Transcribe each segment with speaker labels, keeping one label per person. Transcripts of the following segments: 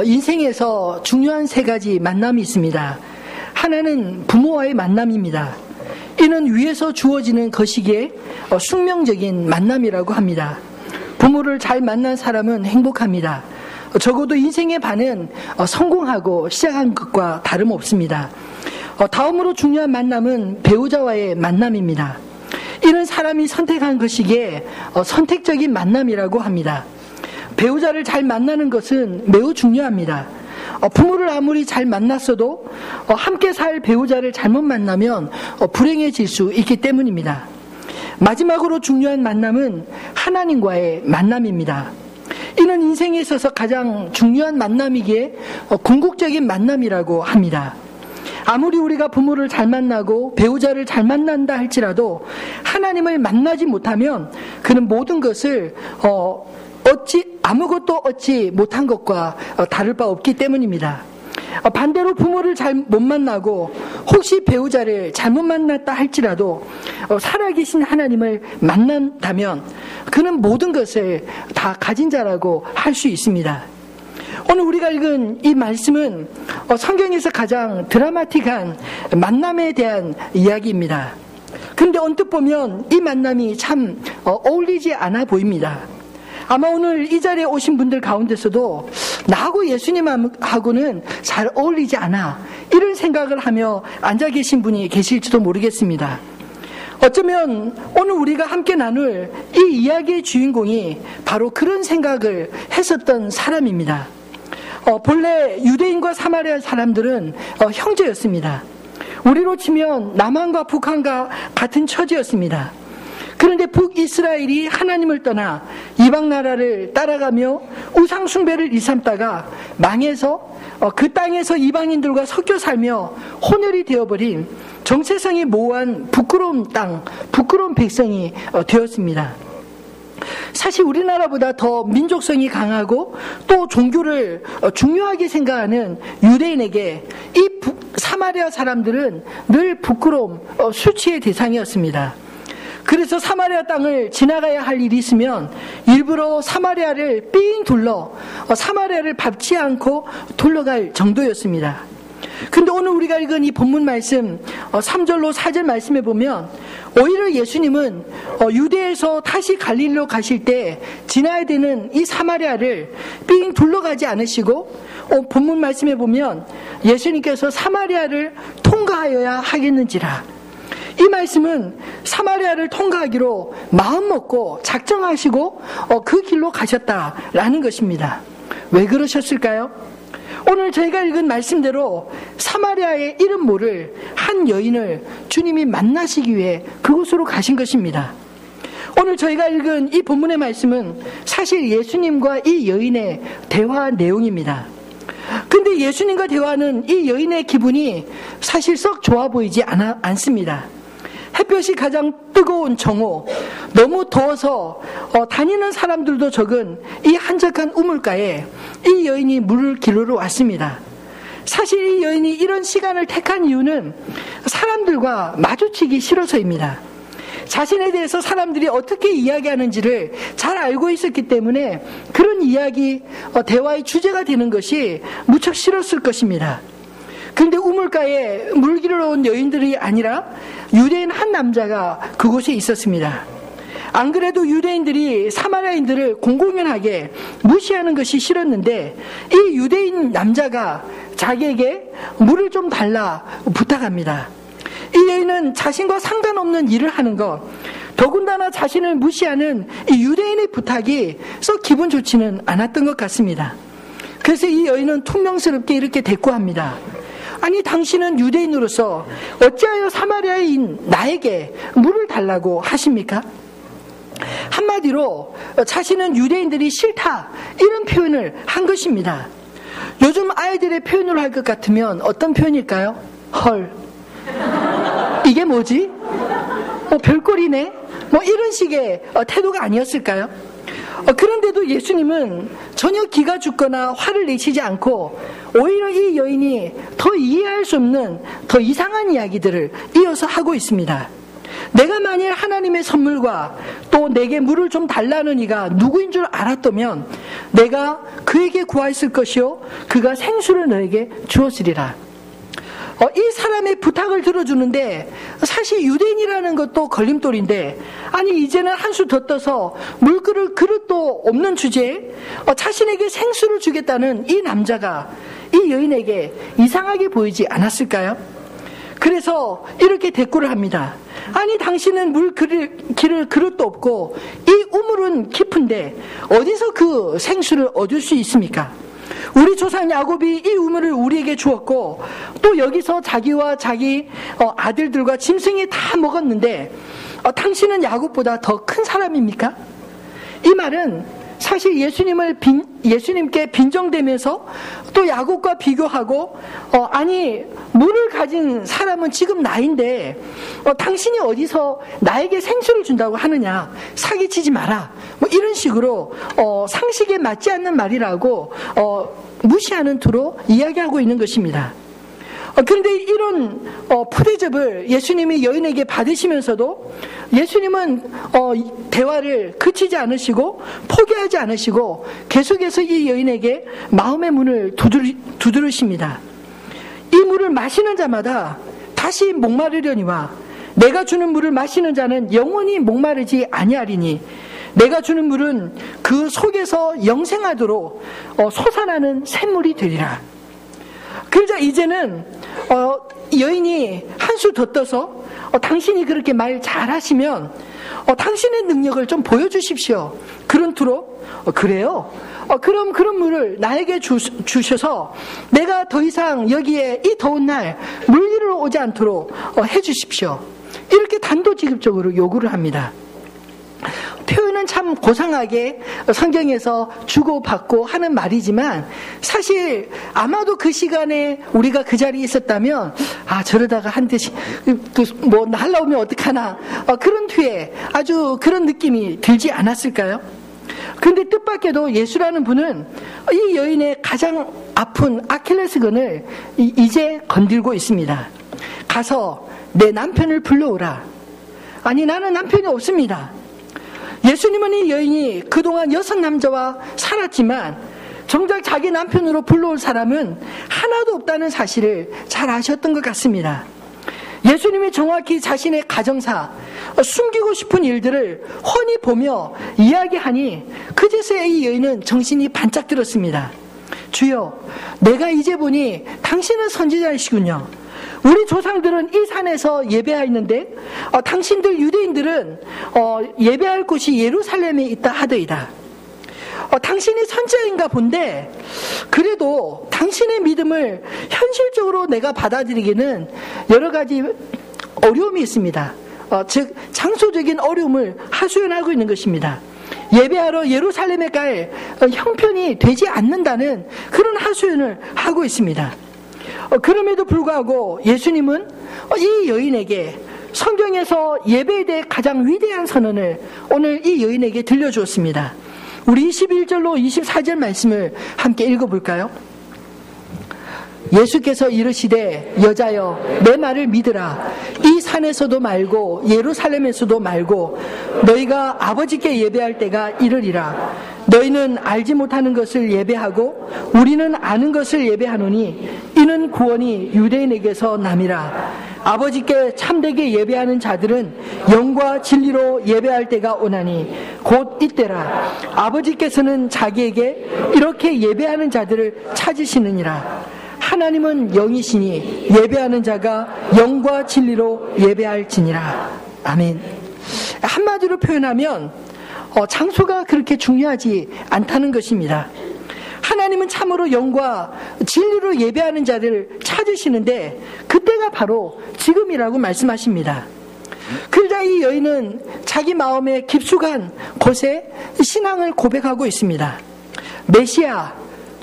Speaker 1: 인생에서 중요한 세 가지 만남이 있습니다. 하나는 부모와의 만남입니다. 이는 위에서 주어지는 것이기에 숙명적인 만남이라고 합니다. 부모를 잘 만난 사람은 행복합니다. 적어도 인생의 반은 성공하고 시작한 것과 다름없습니다. 다음으로 중요한 만남은 배우자와의 만남입니다. 이는 사람이 선택한 것이기에 선택적인 만남이라고 합니다. 배우자를 잘 만나는 것은 매우 중요합니다. 부모를 아무리 잘 만났어도 함께 살 배우자를 잘못 만나면 불행해질 수 있기 때문입니다. 마지막으로 중요한 만남은 하나님과의 만남입니다. 이는 인생에 있어서 가장 중요한 만남이기에 궁극적인 만남이라고 합니다. 아무리 우리가 부모를 잘 만나고 배우자를 잘 만난다 할지라도 하나님을 만나지 못하면 그는 모든 것을 아무것도 얻지 못한 것과 다를 바 없기 때문입니다. 반대로 부모를 잘 못 만나고 혹시 배우자를 잘못 만났다 할지라도 살아계신 하나님을 만난다면 그는 모든 것을 다 가진 자라고 할 수 있습니다. 오늘 우리가 읽은 이 말씀은 성경에서 가장 드라마틱한 만남에 대한 이야기입니다. 그런데 언뜻 보면 이 만남이 참 어울리지 않아 보입니다. 아마 오늘 이 자리에 오신 분들 가운데서도 나하고 예수님하고는 잘 어울리지 않아, 이런 생각을 하며 앉아 계신 분이 계실지도 모르겠습니다. 어쩌면 오늘 우리가 함께 나눌 이 이야기의 주인공이 바로 그런 생각을 했었던 사람입니다. 본래 유대인과 사마리아 사람들은 형제였습니다. 우리로 치면 남한과 북한과 같은 처지였습니다. 그런데 북이스라엘이 하나님을 떠나 이방 나라를 따라가며 우상 숭배를 일삼다가 망해서 그 땅에서 이방인들과 섞여 살며 혼혈이 되어버린 정체성이 모호한 부끄러운 땅, 부끄러운 백성이 되었습니다. 사실 우리나라보다 더 민족성이 강하고 또 종교를 중요하게 생각하는 유대인에게 이 사마리아 사람들은 늘 부끄러움, 수치의 대상이었습니다. 그래서 사마리아 땅을 지나가야 할 일이 있으면 일부러 사마리아를 삥 둘러 사마리아를 밟지 않고 돌아갈 정도였습니다. 근데 오늘 우리가 읽은 이 본문 말씀 3절로 4절 말씀에 보면 오히려 예수님은 유대에서 다시 갈릴리로 가실 때 지나야 되는 이 사마리아를 삥 둘러가지 않으시고 본문 말씀에 보면 예수님께서 사마리아를 통과하여야 하겠는지라, 이 말씀은 사마리아를 통과하기로 마음먹고 작정하시고 그 길로 가셨다라는 것입니다. 왜 그러셨을까요? 오늘 저희가 읽은 말씀대로 사마리아의 이름 모를 한 여인을 주님이 만나시기 위해 그곳으로 가신 것입니다. 오늘 저희가 읽은 이 본문의 말씀은 사실 예수님과 이 여인의 대화 내용입니다. 근데 예수님과 대화하는 이 여인의 기분이 사실 썩 좋아 보이지 않습니다. 햇볕이 가장 뜨거운 정오, 너무 더워서 다니는 사람들도 적은 이 한적한 우물가에 이 여인이 물을 기르러 왔습니다. 사실 이 여인이 이런 시간을 택한 이유는 사람들과 마주치기 싫어서입니다. 자신에 대해서 사람들이 어떻게 이야기하는지를 잘 알고 있었기 때문에 그런 이야기, 대화의 주제가 되는 것이 무척 싫었을 것입니다. 그런데 우물가에 물 기르러 온 여인들이 아니라 유대인 한 남자가 그곳에 있었습니다. 안 그래도 유대인들이 사마리아인들을 공공연하게 무시하는 것이 싫었는데 이 유대인 남자가 자기에게 물을 좀 달라 부탁합니다. 이 여인은 자신과 상관없는 일을 하는 것, 더군다나 자신을 무시하는 이 유대인의 부탁이 썩 기분 좋지는 않았던 것 같습니다. 그래서 이 여인은 퉁명스럽게 이렇게 대꾸합니다. 아니, 당신은 유대인으로서 어찌하여 사마리아인 나에게 물을 달라고 하십니까? 한마디로 자신은 유대인들이 싫다, 이런 표현을 한 것입니다. 요즘 아이들의 표현으로 할 것 같으면 어떤 표현일까요? 헐, 이게 뭐지? 별꼴이네? 이런 식의 태도가 아니었을까요? 그런데도 예수님은 전혀 기가 죽거나 화를 내시지 않고 오히려 이 여인이 더 이해할 수 없는 더 이상한 이야기들을 이어서 하고 있습니다. 내가 만일 하나님의 선물과 또 내게 물을 좀 달라는 이가 누구인 줄 알았다면 내가 그에게 구하였을 것이요 그가 생수를 너에게 주었으리라. 이 사람의 부탁을 들어주는데 사실 유대인이라는 것도 걸림돌인데, 아니 이제는 한 수 더 떠서 물 끓을 그릇도 없는 주제에 자신에게 생수를 주겠다는 이 남자가 이 여인에게 이상하게 보이지 않았을까요? 그래서 이렇게 대꾸를 합니다. 아니 당신은 물 기를 그릇도 없고 이 우물은 깊은데 어디서 그 생수를 얻을 수 있습니까? 우리 조상 야곱이 이 우물을 우리에게 주었고 또 여기서 자기와 자기 아들들과 짐승이 다 먹었는데 당신은 야곱보다 더 큰 사람입니까? 이 말은 사실 예수님께 빈정대면서 또 야곱과 비교하고 아니 물을 가진 사람은 지금 나인데 당신이 어디서 나에게 생수를 준다고 하느냐, 사기치지 마라, 뭐 이런 식으로 상식에 맞지 않는 말이라고 무시하는 투로 이야기하고 있는 것입니다. 그런데 이런 푸대접을 예수님이 여인에게 받으시면서도 예수님은 대화를 그치지 않으시고 포기하지 않으시고 계속해서 이 여인에게 마음의 문을 두드리십니다. 이 물을 마시는 자마다 다시 목마르려니와 내가 주는 물을 마시는 자는 영원히 목마르지 아니하리니 내가 주는 물은 그 속에서 영생하도록 솟아나는 샘물이 되리라. 그러자 이제는 여인이 한 수 더 떠서 당신이 그렇게 말 잘하시면 당신의 능력을 좀 보여주십시오. 그런 투로 그래요? 그럼 그런 물을 나에게 주셔서 내가 더 이상 여기에 이 더운 날 물리러 오지 않도록 해주십시오. 이렇게 단도직입적으로 요구를 합니다. 표현은 참 고상하게 성경에서 주고받고 하는 말이지만 사실 아마도 그 시간에 우리가 그 자리에 있었다면 저러다가 한 듯이 뭐 날라오면 어떡하나 그런 뒤에 아주 그런 느낌이 들지 않았을까요? 그런데 뜻밖에도 예수라는 분은 이 여인의 가장 아픈 아킬레스건을 이제 건들고 있습니다. 가서 내 남편을 불러오라. 아니 나는 남편이 없습니다. 예수님은 이 여인이 그동안 6 남자와 살았지만 정작 자기 남편으로 불러올 사람은 하나도 없다는 사실을 잘 아셨던 것 같습니다. 예수님이 정확히 자신의 가정사, 숨기고 싶은 일들을 훤히 보며 이야기하니 그제서야 이 여인은 정신이 반짝 들었습니다. 주여, 내가 이제 보니 당신은 선지자이시군요. 우리 조상들은 이 산에서 예배하였는데 당신들 유대인들은 예배할 곳이 예루살렘에 있다 하더이다. 당신이 선지자인가 본데 그래도 당신의 믿음을 현실적으로 내가 받아들이기는 여러 가지 어려움이 있습니다. 즉 장소적인 어려움을 하소연하고 있는 것입니다. 예배하러 예루살렘에 갈 형편이 되지 않는다는 그런 하소연을 하고 있습니다. 그럼에도 불구하고 예수님은 이 여인에게 성경에서 예배에 대해 가장 위대한 선언을 오늘 이 여인에게 들려주었습니다. 우리 21절로 24절 말씀을 함께 읽어볼까요? 예수께서 이르시되 여자여 내 말을 믿으라. 이 산에서도 말고 예루살렘에서도 말고 너희가 아버지께 예배할 때가 이르리라. 너희는 알지 못하는 것을 예배하고 우리는 아는 것을 예배하노니 이는 구원이 유대인에게서 남이라. 아버지께 참되게 예배하는 자들은 영과 진리로 예배할 때가 오나니 곧 이때라. 아버지께서는 자기에게 이렇게 예배하는 자들을 찾으시느니라. 하나님은 영이시니 예배하는 자가 영과 진리로 예배할지니라. 아멘. 한마디로 표현하면 장소가 그렇게 중요하지 않다는 것입니다. 하나님은 참으로 영과 진리로 예배하는 자를 찾으시는데 그때가 바로 지금이라고 말씀하십니다. 그러자 이 여인은 자기 마음의 깊숙한 곳에 신앙을 고백하고 있습니다. 메시아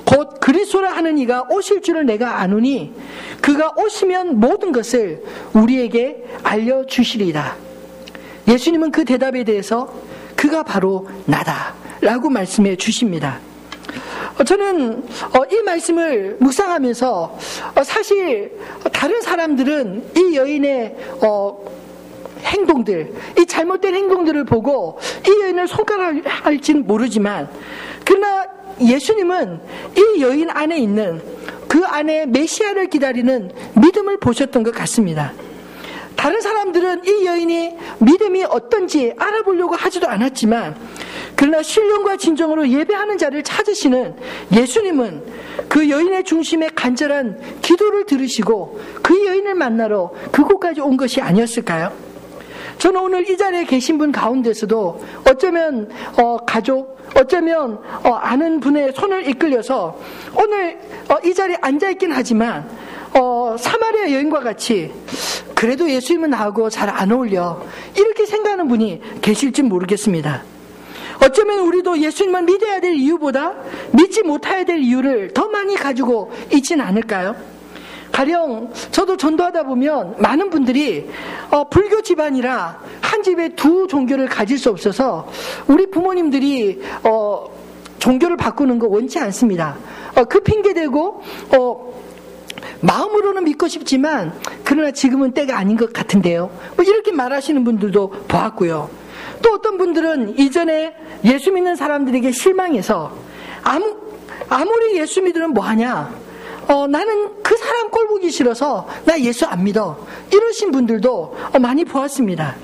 Speaker 1: 곧 그리스도라 하는 이가 오실 줄을 내가 아노니 그가 오시면 모든 것을 우리에게 알려주시리이다. 예수님은 그 대답에 대해서 그가 바로 나다 라고 말씀해 주십니다. 저는 이 말씀을 묵상하면서 사실 다른 사람들은 이 여인의 행동들, 이 잘못된 행동들을 보고 이 여인을 손가락할지는 모르지만 그러나 예수님은 이 여인 안에 있는 그 안에 메시아를 기다리는 믿음을 보셨던 것 같습니다. 다른 사람들은 이 여인이 믿음이 어떤지 알아보려고 하지도 않았지만, 그러나 신령과 진정으로 예배하는 자를 찾으시는 예수님은 그 여인의 중심에 간절한 기도를 들으시고 그 여인을 만나러 그곳까지 온 것이 아니었을까요? 저는 오늘 이 자리에 계신 분 가운데서도 어쩌면 가족, 어쩌면 아는 분의 손을 이끌려서 오늘 이 자리에 앉아있긴 하지만 사마리아 여인과 같이 그래도 예수님은 나하고 잘 안 어울려, 이렇게 생각하는 분이 계실지 모르겠습니다. 어쩌면 우리도 예수님을 믿어야 될 이유보다 믿지 못해야 될 이유를 더 많이 가지고 있지는 않을까요? 가령 저도 전도하다 보면 많은 분들이 불교 집안이라 한 집에 두 종교를 가질 수 없어서 우리 부모님들이 종교를 바꾸는 거 원치 않습니다. 그 핑계대고 마음으로는 믿고 싶지만 그러나 지금은 때가 아닌 것 같은데요, 이렇게 말하시는 분들도 보았고요. 또 어떤 분들은 이전에 예수 믿는 사람들에게 실망해서 아무리 예수 믿으면 뭐하냐, 나는 그 사람 꼴 보기 싫어서 나 예수 안 믿어, 이러신 분들도 많이 보았습니다.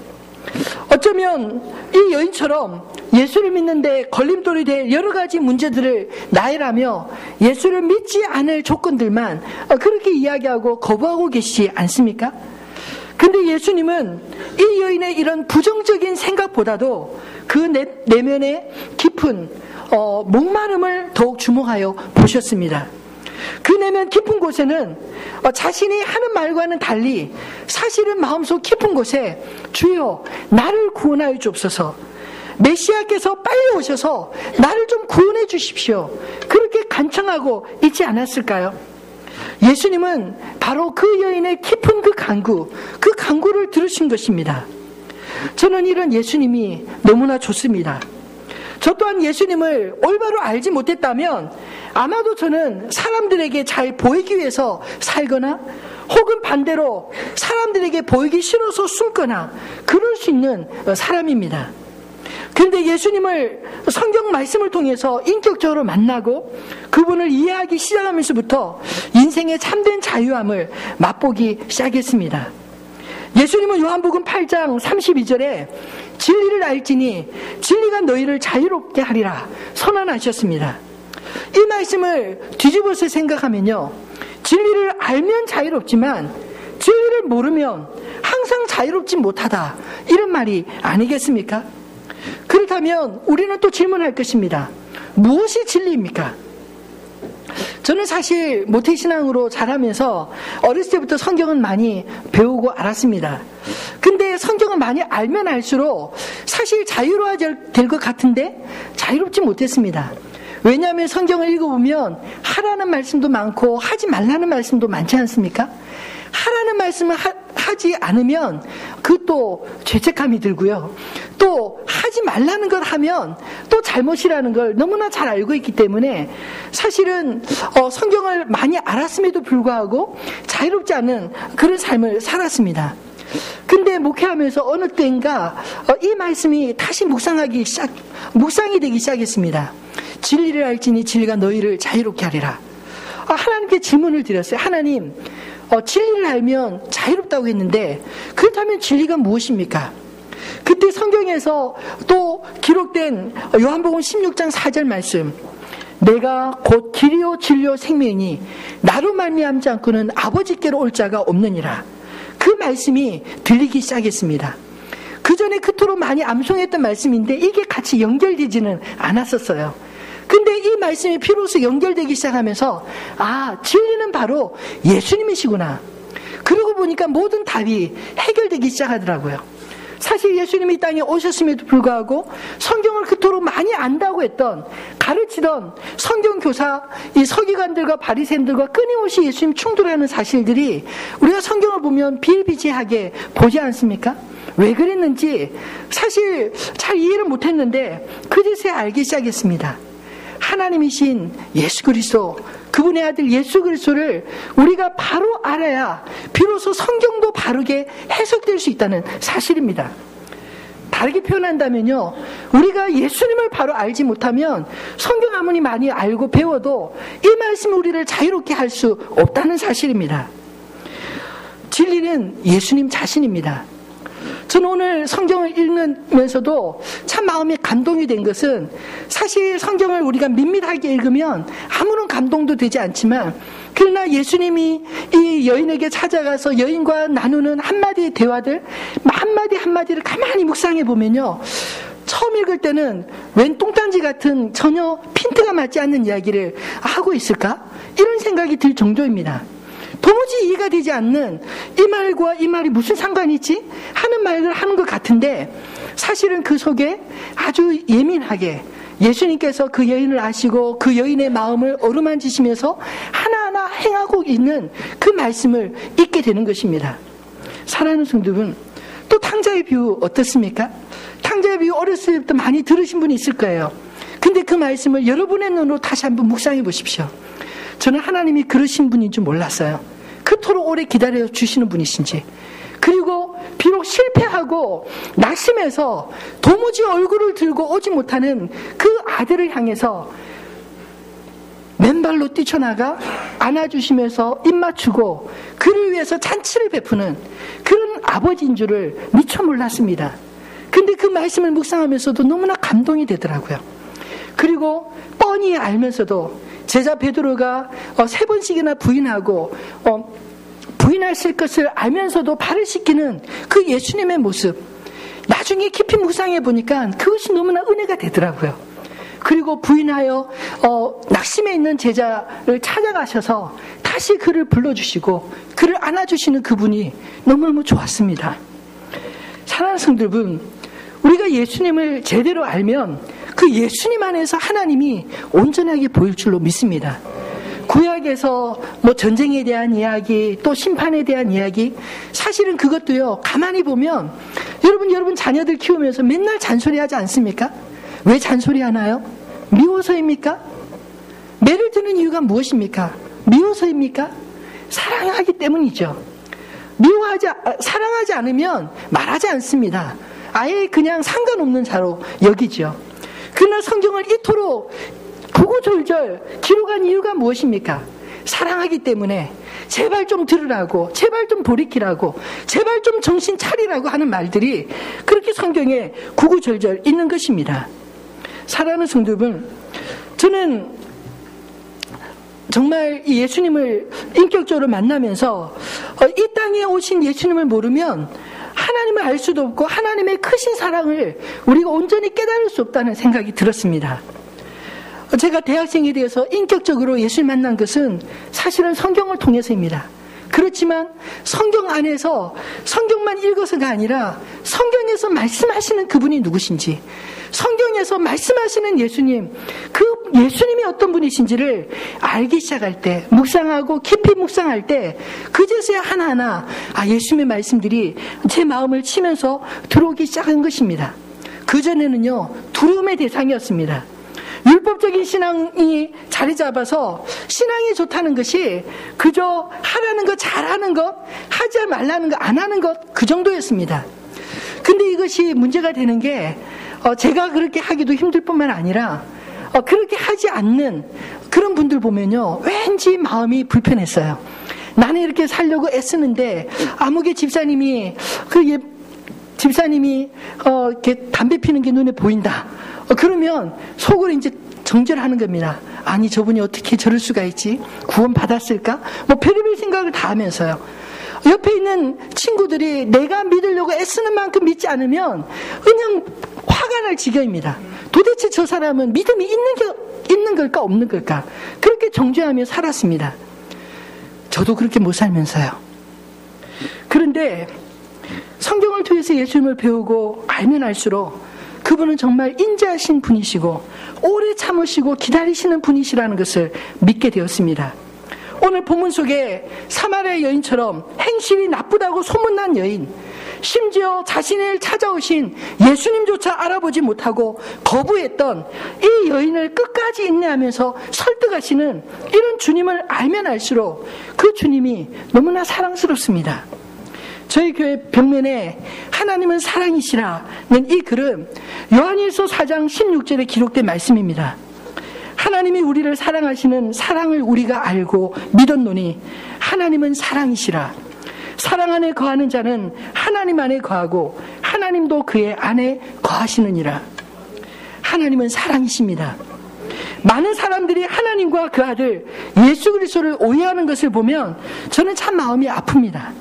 Speaker 1: 어쩌면 이 여인처럼 예수를 믿는데 걸림돌이 될 여러 가지 문제들을 나열하며 예수를 믿지 않을 조건들만 그렇게 이야기하고 거부하고 계시지 않습니까? 근데 예수님은 이 여인의 이런 부정적인 생각보다도 그 내면의 깊은 목마름을 더욱 주목하여 보셨습니다. 그 내면 깊은 곳에는 자신이 하는 말과는 달리 사실은 마음속 깊은 곳에 주여 나를 구원하여 주옵소서, 메시아께서 빨리 오셔서 나를 좀 구원해 주십시오, 그렇게 간청하고 있지 않았을까요? 예수님은 바로 그 여인의 깊은 그 간구를 들으신 것입니다. 저는 이런 예수님이 너무나 좋습니다. 저 또한 예수님을 올바로 알지 못했다면 아마도 저는 사람들에게 잘 보이기 위해서 살거나 혹은 반대로 사람들에게 보이기 싫어서 숨거나 그럴 수 있는 사람입니다. 그런데 예수님을 성경 말씀을 통해서 인격적으로 만나고 그분을 이해하기 시작하면서부터 인생의 참된 자유함을 맛보기 시작했습니다. 예수님은 요한복음 8장 32절에 진리를 알지니 진리가 너희를 자유롭게 하리라 선언하셨습니다. 이 말씀을 뒤집어서 생각하면요, 진리를 알면 자유롭지만 진리를 모르면 항상 자유롭지 못하다, 이런 말이 아니겠습니까? 그렇다면 우리는 또 질문할 것입니다. 무엇이 진리입니까? 저는 사실 모태신앙으로 자라면서 어렸을 때부터 성경은 많이 배우고 알았습니다. 근데 성경을 많이 알면 알수록 사실 자유로워야 될 것 같은데 자유롭지 못했습니다. 왜냐하면 성경을 읽어보면 하라는 말씀도 많고 하지 말라는 말씀도 많지 않습니까? 하라는 말씀을 하지 않으면 그 또 죄책감이 들고요, 또 하지 말라는 걸 하면 또 잘못이라는 걸 너무나 잘 알고 있기 때문에 사실은 성경을 많이 알았음에도 불구하고 자유롭지 않은 그런 삶을 살았습니다. 근데 목회하면서 어느 때인가 이 말씀이 다시 묵상이 되기 시작했습니다. 진리를 알지니 진리가 너희를 자유롭게 하리라. 하나님께 질문을 드렸어요. 하나님, 진리를 알면 자유롭다고 했는데 그렇다면 진리가 무엇입니까? 그때 성경에서 또 기록된 요한복음 16장 4절 말씀, 내가 곧 길이요 진리요 생명이니 나로 말미암지 않고는 아버지께로 올 자가 없느니라. 그 말씀이 들리기 시작했습니다. 그 전에 그토록 많이 암송했던 말씀인데 이게 같이 연결되지는 않았었어요. 근데 이 말씀이 비로소 연결되기 시작하면서 진리는 바로 예수님이시구나. 그러고 보니까 모든 답이 해결되기 시작하더라고요. 사실 예수님이 이 땅에 오셨음에도 불구하고 성경을 그토록 많이 안다고 했던, 가르치던 성경교사, 이 서기관들과 바리새인들과 끊임없이 예수님 충돌하는 사실들이 우리가 성경을 보면 비일비재하게 보지 않습니까? 왜 그랬는지 사실 잘 이해를 못했는데 그제서야 알기 시작했습니다. 하나님이신 예수 그리스도, 그분의 아들 예수 그리스도를 우리가 바로 알아야 비로소 성경도 바르게 해석될 수 있다는 사실입니다. 다르게 표현한다면요, 우리가 예수님을 바로 알지 못하면 성경 아무리 많이 알고 배워도 이 말씀이 우리를 자유롭게 할 수 없다는 사실입니다. 진리는 예수님 자신입니다. 저는 오늘 성경을 읽으면서도 참 마음이 감동이 된 것은, 사실 성경을 우리가 밋밋하게 읽으면 아무런 감동도 되지 않지만, 그러나 예수님이 이 여인에게 찾아가서 여인과 나누는 한마디의 대화들, 한마디를 가만히 묵상해 보면요, 처음 읽을 때는 웬 똥단지 같은 전혀 핀트가 맞지 않는 이야기를 하고 있을까? 이런 생각이 들 정도입니다. 도무지 이해가 되지 않는 이 말과 이 말이 무슨 상관이 있지? 하는 말을 하는 것 같은데, 사실은 그 속에 아주 예민하게 예수님께서 그 여인을 아시고 그 여인의 마음을 어루만지시면서 하나하나 행하고 있는 그 말씀을 읽게 되는 것입니다. 사랑하는 성도분, 또 탕자의 비유 어떻습니까? 탕자의 비유 어렸을 때부터 많이 들으신 분이 있을 거예요. 근데 그 말씀을 여러분의 눈으로 다시 한번 묵상해 보십시오. 저는 하나님이 그러신 분인 줄 몰랐어요. 그토록 오래 기다려 주시는 분이신지. 그리고 비록 실패하고 낙심해서 도무지 얼굴을 들고 오지 못하는 그 아들을 향해서 맨발로 뛰쳐나가 안아주시면서 입 맞추고 그를 위해서 잔치를 베푸는 그런 아버지인 줄을 미처 몰랐습니다. 근데 그 말씀을 묵상하면서도 너무나 감동이 되더라고요. 그리고 뻔히 알면서도 제자 베드로가 3번씩이나 부인하고 부인했을 것을 알면서도 발을 씻기는 그 예수님의 모습, 나중에 깊이 묵상해 보니까 그것이 너무나 은혜가 되더라고요. 그리고 부인하여 낙심해 있는 제자를 찾아가셔서 다시 그를 불러주시고 그를 안아주시는 그분이 너무너무 좋았습니다. 사랑하는 성도분, 우리가 예수님을 제대로 알면 그 예수님 안에서 하나님이 온전하게 보일 줄로 믿습니다. 구약에서 전쟁에 대한 이야기, 또 심판에 대한 이야기, 사실은 그것도요, 가만히 보면 여러분 자녀들 키우면서 맨날 잔소리하지 않습니까? 왜 잔소리하나요? 미워서입니까? 매를 드는 이유가 무엇입니까? 미워서입니까? 사랑하기 때문이죠. 사랑하지 않으면 말하지 않습니다. 아예 그냥 상관없는 자로 여기죠. 그러나 성경을 이토록 구구절절 기록한 이유가 무엇입니까? 사랑하기 때문에 제발 좀 들으라고, 제발 좀 돌이키라고, 제발 좀 정신 차리라고 하는 말들이 그렇게 성경에 구구절절 있는 것입니다. 사랑하는 성도분, 저는 정말 이 예수님을 인격적으로 만나면서 이 땅에 오신 예수님을 모르면 하나님을 알 수도 없고 하나님의 크신 사랑을 우리가 온전히 깨달을 수 없다는 생각이 들었습니다. 제가 대학생이 되어서 인격적으로 예수를 만난 것은 사실은 성경을 통해서입니다. 그렇지만 성경 안에서 성경만 읽어서가 아니라 성경에서 말씀하시는 그분이 누구신지, 성경에서 말씀하시는 예수님, 그 예수님이 어떤 분이신지를 알기 시작할 때, 묵상하고 깊이 묵상할 때 그제서야 하나하나 예수님의 말씀들이 제 마음을 치면서 들어오기 시작한 것입니다. 그전에는요, 두려움의 대상이었습니다. 율법적인 신앙이 자리 잡아서 신앙이 좋다는 것이 그저 하라는 것, 잘하는 것, 하지 말라는 것, 안 하는 것, 그 정도였습니다. 근데 이것이 문제가 되는 게 제가 그렇게 하기도 힘들 뿐만 아니라 그렇게 하지 않는 그런 분들 보면요, 왠지 마음이 불편했어요. 나는 이렇게 살려고 애쓰는데 아무개 집사님이 이렇게 담배 피는 게 눈에 보인다. 그러면 속으로 이제 정죄를 하는 겁니다. 아니, 저분이 어떻게 저럴 수가 있지? 구원 받았을까? 별의별 생각을 다 하면서요. 옆에 있는 친구들이 내가 믿으려고 애쓰는 만큼 믿지 않으면 그냥 화가 날 지경입니다. 도대체 저 사람은 믿음이 있는 걸까 없는 걸까? 그렇게 정죄하며 살았습니다. 저도 그렇게 못 살면서요. 그런데 성경을 통해서 예수님을 배우고 알면 알수록 그분은 정말 인자하신 분이시고 오래 참으시고 기다리시는 분이시라는 것을 믿게 되었습니다. 오늘 본문 속에 사마리아 여인처럼 행실이 나쁘다고 소문난 여인, 심지어 자신을 찾아오신 예수님조차 알아보지 못하고 거부했던 이 여인을 끝까지 인내하면서 설득하시는 이런 주님을 알면 알수록 그 주님이 너무나 사랑스럽습니다. 저희 교회 벽면에 하나님은 사랑이시라는 이 글은 요한일서 4장 16절에 기록된 말씀입니다. 하나님이 우리를 사랑하시는 사랑을 우리가 알고 믿었노니 하나님은 사랑이시라. 사랑 안에 거하는 자는 하나님 안에 거하고 하나님도 그의 안에 거하시느니라. 하나님은 사랑이십니다. 많은 사람들이 하나님과 그 아들 예수 그리스도를 오해하는 것을 보면 저는 참 마음이 아픕니다.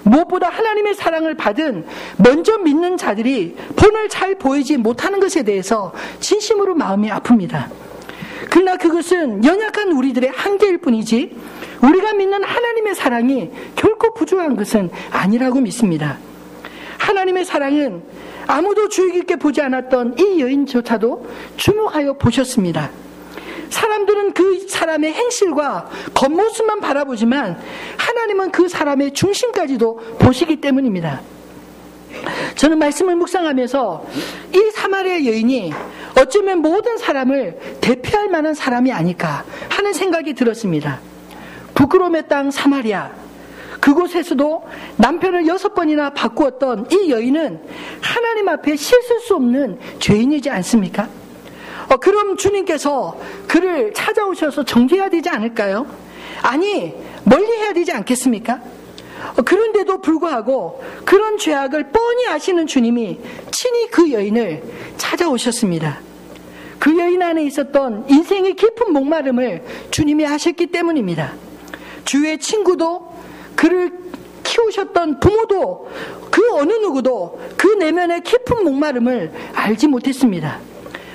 Speaker 1: 무엇보다 하나님의 사랑을 받은 먼저 믿는 자들이 본을 잘 보이지 못하는 것에 대해서 진심으로 마음이 아픕니다. 그러나 그것은 연약한 우리들의 한계일 뿐이지 우리가 믿는 하나님의 사랑이 결코 부족한 것은 아니라고 믿습니다. 하나님의 사랑은 아무도 주의 깊게 보지 않았던 이 여인조차도 주목하여 보셨습니다. 사람들은 그 사람의 행실과 겉모습만 바라보지만 하나님은 그 사람의 중심까지도 보시기 때문입니다. 저는 말씀을 묵상하면서 이 사마리아 여인이 어쩌면 모든 사람을 대표할 만한 사람이 아닐까 하는 생각이 들었습니다. 부끄러움의 땅 사마리아, 그곳에서도 남편을 6번이나 바꾸었던 이 여인은 하나님 앞에 씻을 수 없는 죄인이지 않습니까? 그럼 주님께서 그를 찾아오셔서 정죄해야 되지 않을까요? 아니, 멀리해야 되지 않겠습니까? 그런데도 불구하고 그런 죄악을 뻔히 아시는 주님이 친히 그 여인을 찾아오셨습니다. 그 여인 안에 있었던 인생의 깊은 목마름을 주님이 아셨기 때문입니다. 주의 친구도 그를 키우셨던 부모도 그 어느 누구도 그 내면의 깊은 목마름을 알지 못했습니다.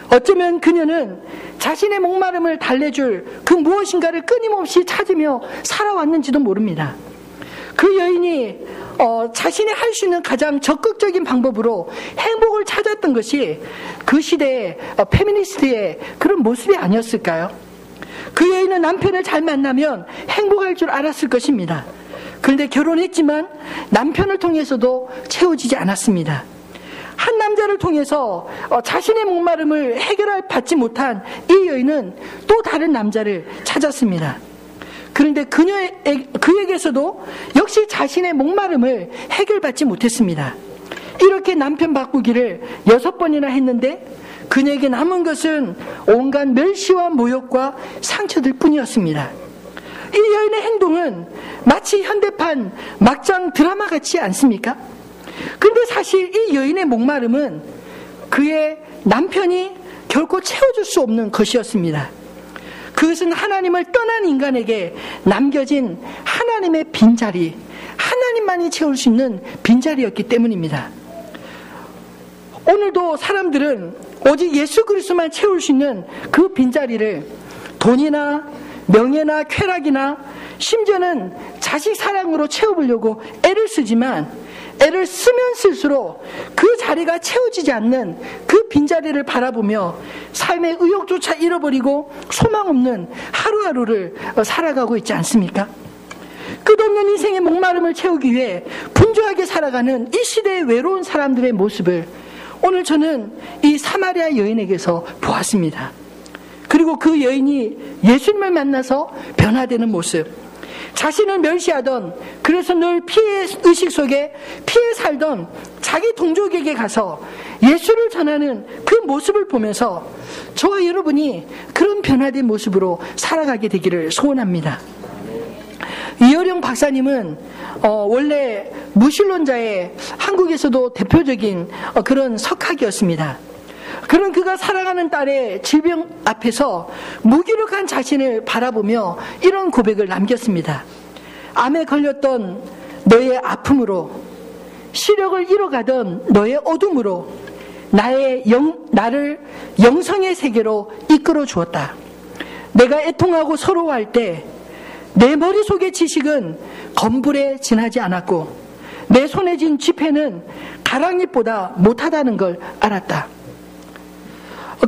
Speaker 1: 어쩌면 그녀는 자신의 목마름을 달래줄 그 무엇인가를 끊임없이 찾으며 살아왔는지도 모릅니다. 그 여인이 자신이 할 수 있는 가장 적극적인 방법으로 행복을 찾았던 것이 그 시대의 페미니스트의 그런 모습이 아니었을까요? 그 여인은 남편을 잘 만나면 행복할 줄 알았을 것입니다. 그런데 결혼했지만 남편을 통해서도 채워지지 않았습니다. 한 남자를 통해서 자신의 목마름을 받지 못한 이 여인은 또 다른 남자를 찾았습니다. 그런데 그에게서도 역시 자신의 목마름을 해결받지 못했습니다. 이렇게 남편 바꾸기를 6번이나 했는데 그녀에게 남은 것은 온갖 멸시와 모욕과 상처들 뿐이었습니다. 이 여인의 행동은 마치 현대판 막장 드라마 같지 않습니까? 그런데 사실 이 여인의 목마름은 그의 남편이 결코 채워줄 수 없는 것이었습니다. 그것은 하나님을 떠난 인간에게 남겨진 하나님의 빈자리, 하나님만이 채울 수 있는 빈자리였기 때문입니다. 오늘도 사람들은 오직 예수 그리스도만 채울 수 있는 그 빈자리를 돈이나 명예나 쾌락이나 심지어는 자식 사랑으로 채워보려고 애를 쓰지만 애를 쓰면 쓸수록 그 자리가 채워지지 않는 그 빈자리를 바라보며 삶의 의욕조차 잃어버리고 소망 없는 하루하루를 살아가고 있지 않습니까? 끝없는 인생의 목마름을 채우기 위해 분주하게 살아가는 이 시대의 외로운 사람들의 모습을 오늘 저는 이 사마리아 여인에게서 보았습니다. 그리고 그 여인이 예수님을 만나서 변화되는 모습, 자신을 멸시하던, 그래서 늘 피해 의식 속에 피해 살던 자기 동족에게 가서 예수를 전하는 그 모습을 보면서 저와 여러분이 그런 변화된 모습으로 살아가게 되기를 소원합니다. 이어령 박사님은 원래 무신론자의 한국에서도 대표적인 그런 석학이었습니다. 그런 그가 사랑하는 딸의 질병 앞에서 무기력한 자신을 바라보며 이런 고백을 남겼습니다. 암에 걸렸던 너의 아픔으로, 시력을 잃어가던 너의 어둠으로 나를 영성의 세계로 이끌어 주었다. 내가 애통하고 서러워할 때 내 머릿속의 지식은 검불에 지나지 않았고 내 손에 쥔 지폐는 가랑잎보다 못하다는 걸 알았다.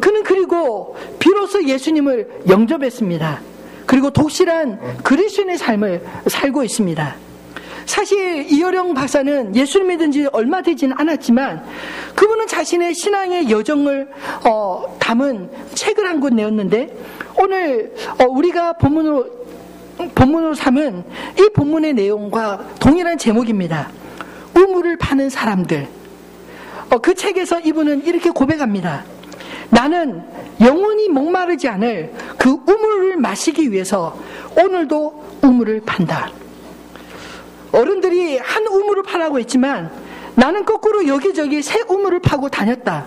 Speaker 1: 그는 그리고 비로소 예수님을 영접했습니다. 그리고 독실한 그리스도인의 삶을 살고 있습니다. 사실 이어령 박사는 예수를 믿은 지 얼마 되지는 않았지만 그분은 자신의 신앙의 여정을 담은 책을 한 권 내었는데 오늘 우리가 본문으로 삼은 이 본문의 내용과 동일한 제목입니다. 우물을 파는 사람들. 그 책에서 이분은 이렇게 고백합니다. 나는 영원히 목마르지 않을 그 우물을 마시기 위해서 오늘도 우물을 판다. 어른들이 한 우물을 파라고 했지만 나는 거꾸로 여기저기 새 우물을 파고 다녔다.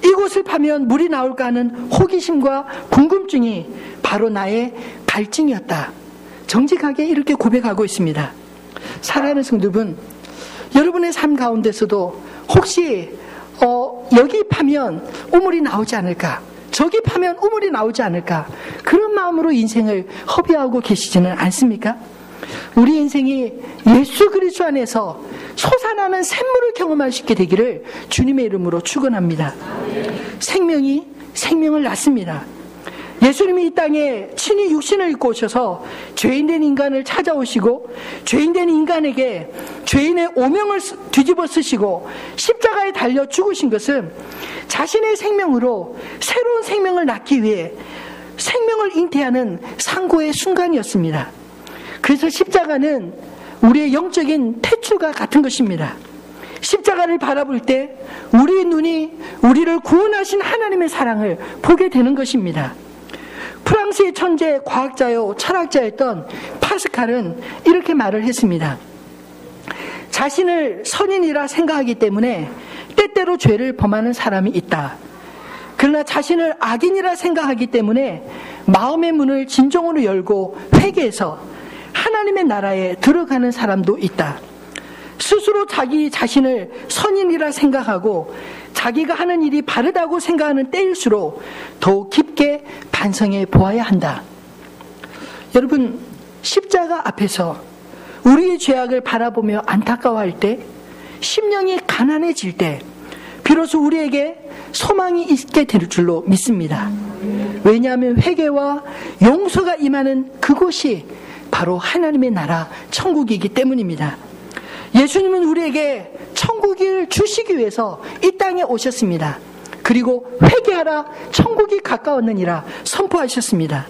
Speaker 1: 이곳을 파면 물이 나올까 하는 호기심과 궁금증이 바로 나의 갈증이었다. 정직하게 이렇게 고백하고 있습니다. 사랑하는 성도 여러분, 여러분의 삶 가운데서도 혹시 여기 파면 우물이 나오지 않을까, 저기 파면 우물이 나오지 않을까, 그런 마음으로 인생을 허비하고 계시지는 않습니까? 우리 인생이 예수 그리스도 안에서 솟아나는 샘물을 경험할 수 있게 되기를 주님의 이름으로 축원합니다. 생명이 생명을 낳습니다. 예수님이 이 땅에 친히 육신을 입고 오셔서 죄인된 인간을 찾아오시고 죄인된 인간에게 죄인의 오명을 뒤집어 쓰시고 십자가에 달려 죽으신 것은 자신의 생명으로 새로운 생명을 낳기 위해 생명을 잉태하는 상고의 순간이었습니다. 그래서 십자가는 우리의 영적인 태출과 같은 것입니다. 십자가를 바라볼 때 우리의 눈이 우리를 구원하신 하나님의 사랑을 보게 되는 것입니다. 프랑스의 천재 과학자요 철학자였던 파스칼은 이렇게 말을 했습니다. 자신을 선인이라 생각하기 때문에 때때로 죄를 범하는 사람이 있다. 그러나 자신을 악인이라 생각하기 때문에 마음의 문을 진정으로 열고 회개해서 하나님의 나라에 들어가는 사람도 있다. 스스로 자기 자신을 선인이라 생각하고 자기가 하는 일이 바르다고 생각하는 때일수록 더욱 깊게 반성해 보아야 한다. 여러분, 십자가 앞에서 우리의 죄악을 바라보며 안타까워할 때, 심령이 가난해질 때 비로소 우리에게 소망이 있게 될 줄로 믿습니다. 왜냐하면 회개와 용서가 임하는 그곳이 바로 하나님의 나라 천국이기 때문입니다. 예수님은 우리에게 천국을 주시기 위해서 이 땅에 오셨습니다. 그리고 회개하라, 천국이 가까웠느니라 선포하셨습니다.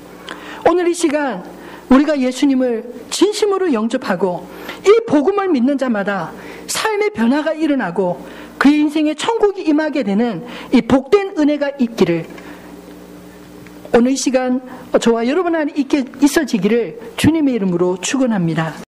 Speaker 1: 오늘 이 시간 우리가 예수님을 진심으로 영접하고 이 복음을 믿는 자마다 삶의 변화가 일어나고 그 인생에 천국이 임하게 되는 이 복된 은혜가 있기를, 오늘 이 시간 저와 여러분 안에 있어지기를 주님의 이름으로 축원합니다.